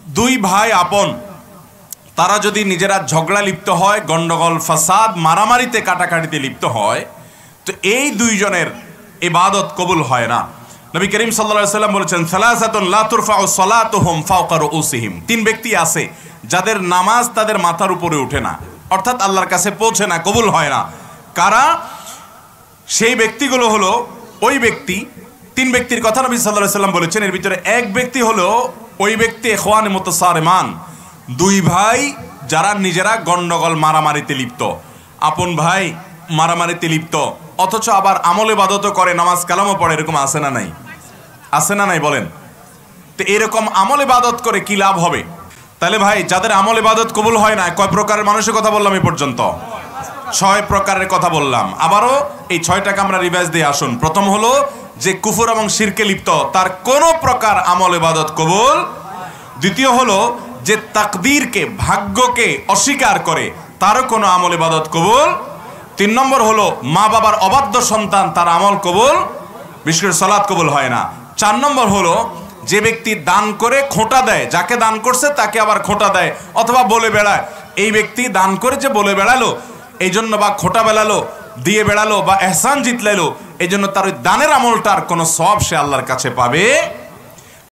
দুই ভাই আপন তারা যদি নিজেরা ঝগড়া লিপ্ত হয়, গন্ডগোল ফাসাদ মারামারিতে কাটাকাটিতে লিপ্ত হয়, তো এই দুইজনের ইবাদত কবুল হয় না। নবী করিম সাল্লাল্লাহু আলাইহি ওয়াসাল্লাম বলেছেন, সালাসাতুন লা তুরফাউ সালাতুহুম ফাওকা রুউসিহিম। তিন ব্যক্তি আছে যাদের নামাজ তাদের মাথার উপরে ওঠে না, অর্থাৎ আল্লাহর কাছে পৌঁছে না, কবুল হয় না। কারা? সেই ব্যক্তিগুলো হলো ওই ব্যক্তি, তিন ব্যক্তির কথা নবী সাল্লাল্লাহু আলাইহি ওয়াসাল্লাম বলেছেন। এর ভিতরে এক ব্যক্তি হলো ওই ব্যক্তি ইখওয়ানে মুতাসারিমান, দুই ভাই যারা নিজেরা গন্ডগোল মারামারিতে লিপ্ত, আপন ভাই মারামারিতে লিপ্ত, অথচ আবার আমল ইবাদতও করে, নামাজ কালামও পড়ে। এরকম আছে না নাই? আছে না নাই বলেন? তো এরকম আমল ইবাদত করে কি লাভ হবে? তাহলে ভাই, যাদের আমল ইবাদত কবুল হয় না, কয় প্রকারের মানুষের কথা বললাম এই পর্যন্ত? 6 প্রকারের কথা বললাম। আবারও এই 6টাকে আমরা রিভাইজ দিয়ে আসুন। প্রথম হলো যে কুফর এবং শিরকে লিপ্ত, তার কোনো প্রকার আমল ইবাদত কবুল। দ্বিতীয় হলো যে তাকদীরকে, ভাগ্যকে অস্বীকার করে, তারও কোনো আমল ইবাদত কবুল। 3 নম্বর হলো মা বাবার অবাধ্য সন্তান, তার আমল কবুল, বিশেষ করে সালাত কবুল হয় না। 4 নম্বর হলো যে ব্যক্তি দান করে খোঁটা দেয়, যাকে দান করছে তাকে আবার খোঁটা দেয় অথবা বলে বেড়ায়। এই ব্যক্তি দান করে যে বলে বেড়ালো এই জন্য, বা খোঁটা বেড়ালো, দিয়ে বেড়ালো, বা এহসান জিতলাইলো, এই জন্য তার ওই দানের আমলটার কোনো সওয়াব সে আল্লাহর কাছে পাবে